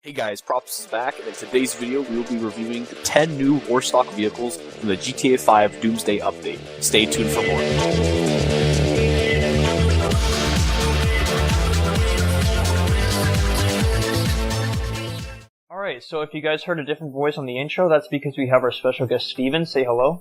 Hey guys, Propus is back, and in today's video we will be reviewing the 10 new Warstock vehicles from the GTA V Doomsday update. Stay tuned for more. Alright, so if you guys heard a different voice on the intro, that's because we have our special guest Steven. Say hello.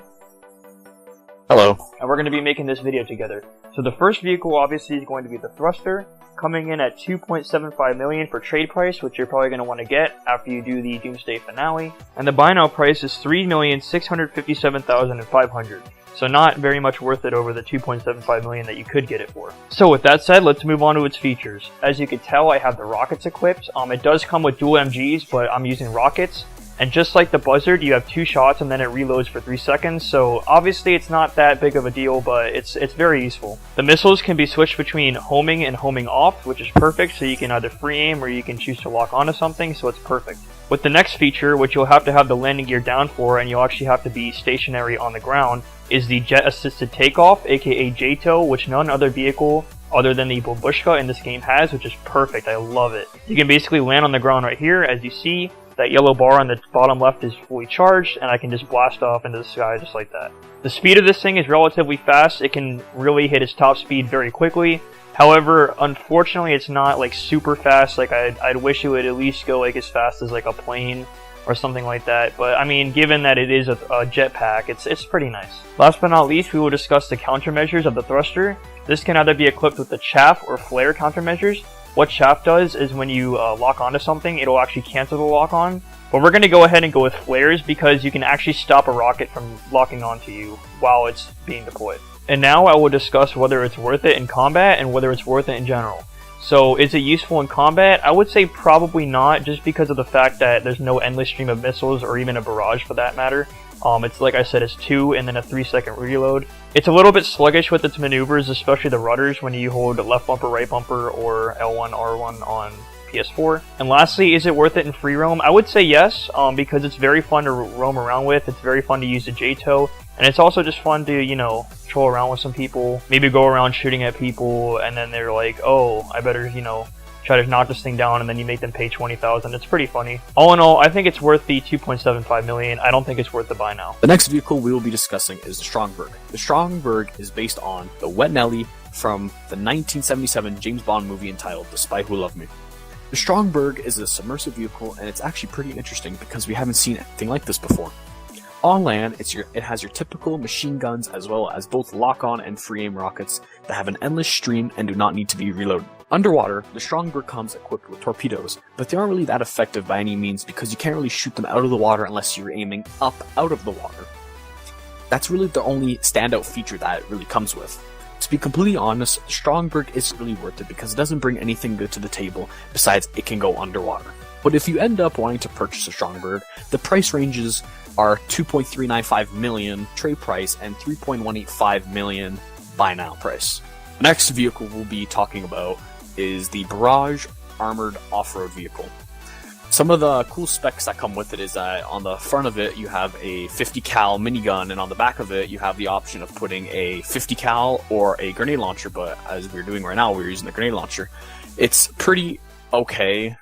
Hello. And we're going to be making this video together. So the first vehicle obviously is going to be the Thruster, coming in at $2.75 million for trade price, which you're probably going to want to get after you do the Doomsday finale. And the buy now price is $3,657,500. So not very much worth it over the $2.75 million that you could get it for. So with that said, let's move on to its features. As you can tell, I have the rockets equipped. It does come with dual MGs, but I'm using rockets. And just like the Buzzard, you have 2 shots and then it reloads for 3 seconds, so obviously it's not that big of a deal, but it's very useful. The missiles can be switched between homing and homing off, which is perfect, so you can either free aim or you can choose to lock onto something, so it's perfect. With the next feature, which you'll have to have the landing gear down for, and you'll actually have to be stationary on the ground, is the Jet Assisted Takeoff, aka JTOW, which none other vehicle other than the Babushka in this game has, which is perfect. I love it. You can basically land on the ground right here, as you see. That yellow bar on the bottom left is fully charged, and I can just blast off into the sky just like that. The speed of this thing is relatively fast. It can really hit its top speed very quickly. However, unfortunately, it's not like super fast. Like I'd wish it would at least go like as fast as like a plane or something like that. But I mean, given that it is a jetpack, it's pretty nice. Last but not least, we will discuss the countermeasures of the Thruster. This can either be equipped with the chaff or flare countermeasures. What chaff does is when you lock onto something, it'll actually cancel the lock on. But we're going to go ahead and go with flares because you can actually stop a rocket from locking onto you while it's being deployed. And now I will discuss whether it's worth it in combat and whether it's worth it in general. So is it useful in combat? I would say probably not, just because of the fact that there's no endless stream of missiles or even a barrage for that matter. It's like I said, it's 2 and then a 3-second reload. It's a little bit sluggish with its maneuvers, especially the rudders when you hold left bumper, right bumper, or L1, R1 on PS4. And lastly, is it worth it in free roam? I would say yes, because it's very fun to roam around with. It's very fun to use the JTOW, and it's also just fun to, you know, troll around with some people, maybe go around shooting at people, and then they're like, oh, I better, you know, try to knock this thing down, and then you make them pay $20,000. It's pretty funny. All in all, I think it's worth the $2.75 million. I don't think it's worth the buy now. The next vehicle we will be discussing is the Stromberg. The Stromberg is based on the Wet Nelly from the 1977 James Bond movie entitled The Spy Who Loved Me. The Stromberg is a submersive vehicle, and it's actually pretty interesting because we haven't seen anything like this before. On land, it has your typical machine guns as well as both lock-on and free-aim rockets that have an endless stream and do not need to be reloaded. Underwater, the Stromberg comes equipped with torpedoes, but they aren't really that effective by any means because you can't really shoot them out of the water unless you're aiming up out of the water. That's really the only standout feature that it really comes with. To be completely honest, the Stromberg isn't really worth it because it doesn't bring anything good to the table besides it can go underwater. But if you end up wanting to purchase a Stromberg, the price ranges are $2.395 million trade price and $3.185 million buy now price. The next vehicle we'll be talking about is the Barrage Armored Off-Road Vehicle. Some of the cool specs that come with it is that on the front of it you have a 50 cal minigun, and on the back of it you have the option of putting a 50 cal or a grenade launcher, but as we're doing right now, we're using the grenade launcher. It's pretty okay.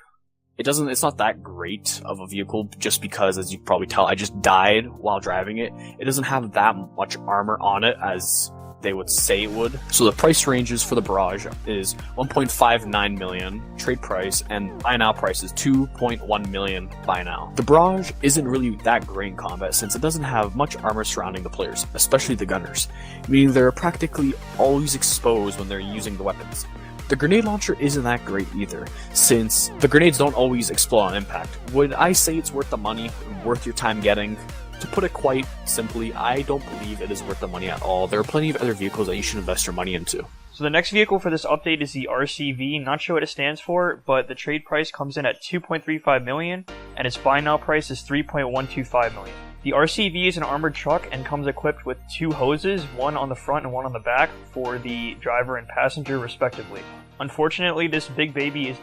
It's not that great of a vehicle, just because, as you can probably tell, I just died while driving it. It doesn't have that much armor on it as they would say it would. So the price ranges for the Barrage is $1.59 million trade price, and buy now price is $2.1 million buy now. The Barrage isn't really that great in combat since it doesn't have much armor surrounding the players, especially the gunners, meaning they're practically always exposed when they're using the weapons. The grenade launcher isn't that great either, since the grenades don't always explode on impact. Would I say it's worth the money, worth your time getting? To put it quite simply, I don't believe it is worth the money at all. There are plenty of other vehicles that you should invest your money into. So the next vehicle for this update is the RCV. Not sure what it stands for, but the trade price comes in at $2.35 million, and its buy now price is $3.125 million. The RCV is an armored truck and comes equipped with 2 hoses, one on the front and one on the back, for the driver and passenger respectively. Unfortunately, this big baby is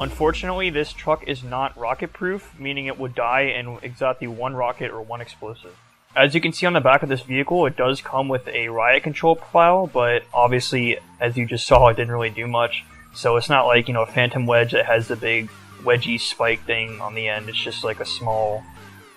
Unfortunately, this truck is not rocket-proof, meaning it would die in exactly 1 rocket or 1 explosive. As you can see on the back of this vehicle, it does come with a riot control file, but obviously, as you just saw, it didn't really do much. So it's not like, a Phantom Wedge that has the big wedgy spike thing on the end. It's just like a small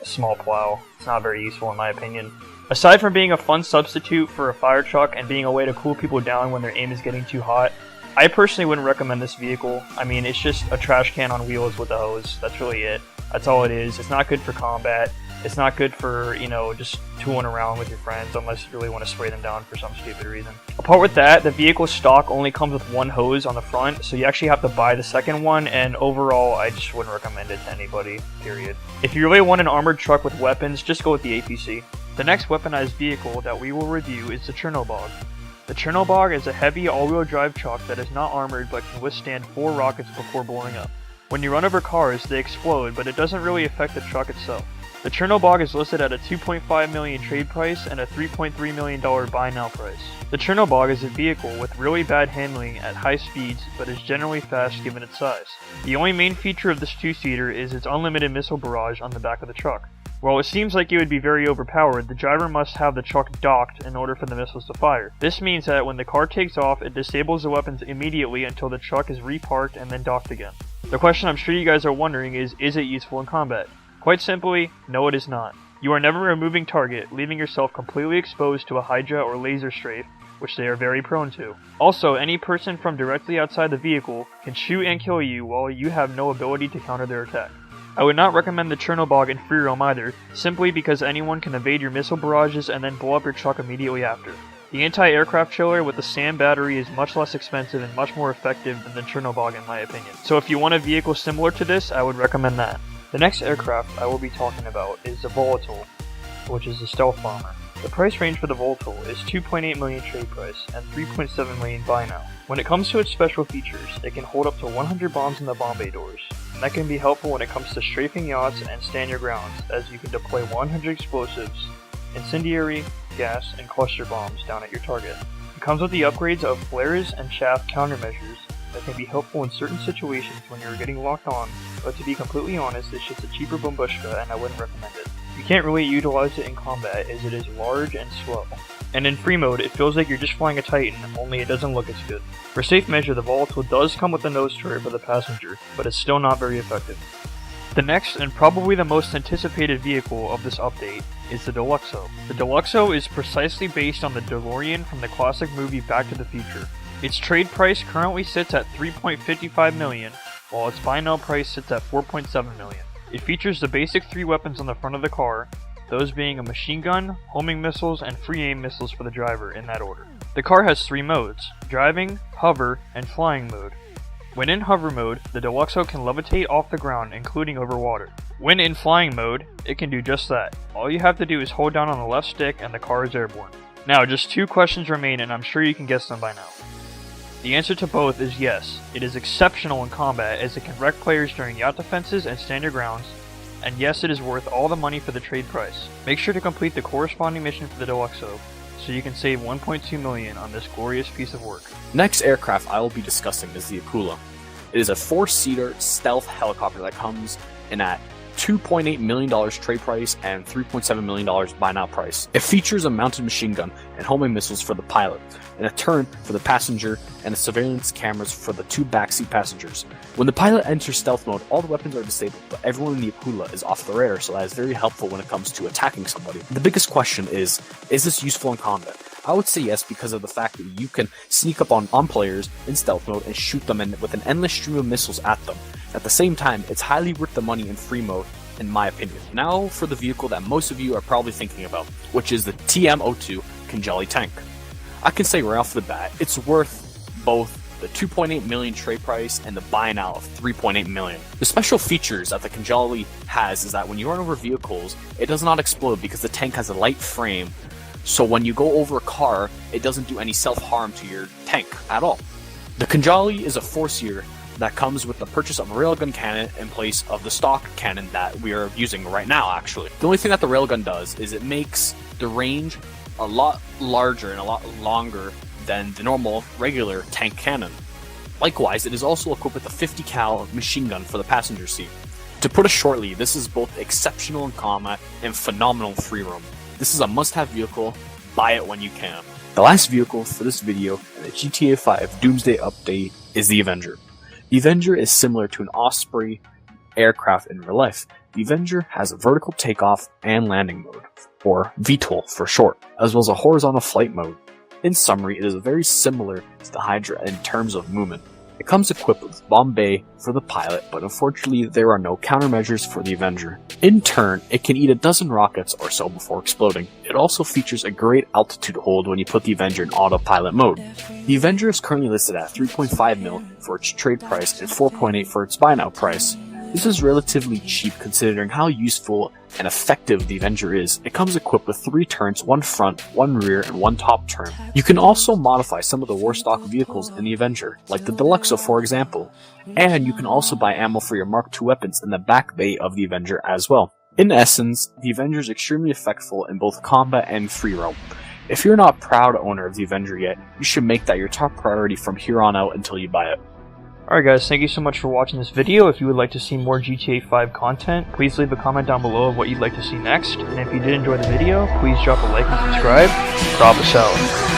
plow. It's not very useful in my opinion. Aside from being a fun substitute for a fire truck and being a way to cool people down when their aim is getting too hot, I personally wouldn't recommend this vehicle. I mean, it's just a trash can on wheels with a hose. That's really it. That's all it is. It's not good for combat. It's not good for, just tooling around with your friends unless you really want to spray them down for some stupid reason. Apart with that, the vehicle stock only comes with one hose on the front, so you actually have to buy the second one, and overall, I just wouldn't recommend it to anybody, period. If you really want an armored truck with weapons, just go with the APC. The next weaponized vehicle that we will review is the Chernobyl. The Chernobyl is a heavy all-wheel drive truck that is not armored but can withstand 4 rockets before blowing up. When you run over cars, they explode, but it doesn't really affect the truck itself. The Chernobyl is listed at a $2.5 million trade price and a $3.3 million buy now price. The Chernobyl is a vehicle with really bad handling at high speeds, but is generally fast given its size. The only main feature of this two-seater is its unlimited missile barrage on the back of the truck. While it seems like it would be very overpowered, the driver must have the truck docked in order for the missiles to fire. This means that when the car takes off, it disables the weapons immediately until the truck is reparked and then docked again. The question I'm sure you guys are wondering is it useful in combat? Quite simply, no it is not. You are never a moving target, leaving yourself completely exposed to a Hydra or laser strafe, which they are very prone to. Also, any person from directly outside the vehicle can shoot and kill you while you have no ability to counter their attack. I would not recommend the Chernobyl in free roam either, simply because anyone can evade your missile barrages and then blow up your truck immediately after. The anti-aircraft chiller with the SAM battery is much less expensive and much more effective than the Chernobyl in my opinion. So if you want a vehicle similar to this, I would recommend that. The next aircraft I will be talking about is the Volatile, which is the stealth bomber. The price range for the Volatile is $2.8 million trade price and $3.7 million buy now. When it comes to its special features, it can hold up to 100 bombs in the bomb bay doors, and that can be helpful when it comes to strafing yachts and stand your grounds, as you can deploy 100 explosives, incendiary, gas, and cluster bombs down at your target. It comes with the upgrades of flares and chaff countermeasures that can be helpful in certain situations when you're getting locked on, but to be completely honest, it's just a cheaper Bombushka and I wouldn't recommend it. You can't really utilize it in combat as it is large and slow. And in free mode, it feels like you're just flying a Titan, only it doesn't look as good. For safe measure, the Volatile does come with a nose turret for the passenger, but it's still not very effective. The next, and probably the most anticipated vehicle of this update, is the Deluxo. The Deluxo is precisely based on the DeLorean from the classic movie Back to the Future. Its trade price currently sits at $3.55 million, while its buy now price sits at $4.7 million. It features the basic 3 weapons on the front of the car, those being a machine gun, homing missiles, and free aim missiles for the driver in that order. The car has 3 modes: driving, hover, and flying mode. When in hover mode, the Deluxo can levitate off the ground, including over water. When in flying mode, it can do just that. All you have to do is hold down on the left stick and the car is airborne. Now, just 2 questions remain and I'm sure you can guess them by now. The answer to both is yes. It is exceptional in combat as it can wreck players during yacht defenses and stand your grounds, and yes, it is worth all the money for the trade price. Make sure to complete the corresponding mission for the Deluxo, so you can save $1.2 million on this glorious piece of work. Next aircraft I will be discussing is the Akula. It is a 4-seater stealth helicopter that comes in at $2.8 million trade price and $3.7 million buy now price. It features a mounted machine gun and homing missiles for the pilot, and a turret for the passenger, and a surveillance cameras for the 2 backseat passengers. When the pilot enters stealth mode, all the weapons are disabled, but everyone in the Akula is off the radar, so that is very helpful when it comes to attacking somebody. The biggest question is this useful in combat? I would say yes, because of the fact that you can sneak up on players in stealth mode and shoot them with an endless stream of missiles at them. At the same time, it's highly worth the money in free mode, in my opinion. Now for the vehicle that most of you are probably thinking about, which is the TM02 Kinjali tank. I can say right off the bat, it's worth both the $2.8 million trade price and the buy now of $3.8 million. The special features that the Kinjali has is that when you run over vehicles, it does not explode because the tank has a light frame, so when you go over a car, it doesn't do any self-harm to your tank at all. The Kinjali is a 4-seater that comes with the purchase of a railgun cannon in place of the stock cannon that we are using right now, actually. The only thing that the railgun does is it makes the range a lot larger and a lot longer than the normal regular tank cannon. Likewise, it is also equipped with a 50 cal machine gun for the passenger seat. To put it shortly, this is both exceptional in combat and phenomenal in free roam. This is a must-have vehicle, buy it when you can. The last vehicle for this video in the GTA V Doomsday update is the Avenger. The Avenger is similar to an Osprey aircraft in real life. The Avenger has a vertical takeoff and landing mode, or VTOL for short, as well as a horizontal flight mode. In summary, it is very similar to the Hydra in terms of movement. It comes equipped with bomb bay for the pilot, but unfortunately there are no countermeasures for the Avenger. In turn, it can eat a dozen rockets or so before exploding. It also features a great altitude hold when you put the Avenger in autopilot mode. The Avenger is currently listed at 3.5 mil for its trade price and 4.8 for its buy now price. This is relatively cheap considering how useful and effective the Avenger is. It comes equipped with 3 turns, 1 front, 1 rear, and 1 top turn. You can also modify some of the Warstock vehicles in the Avenger, like the Deluxo for example, and you can also buy ammo for your Mark II weapons in the back bay of the Avenger as well. In essence, the Avenger is extremely effective in both combat and free roam. If you're not a proud owner of the Avenger yet, you should make that your top priority from here on out until you buy it. Alright guys, thank you so much for watching this video. If you would like to see more GTA 5 content, please leave a comment down below of what you'd like to see next. And if you did enjoy the video, please drop a like and subscribe. Propus out.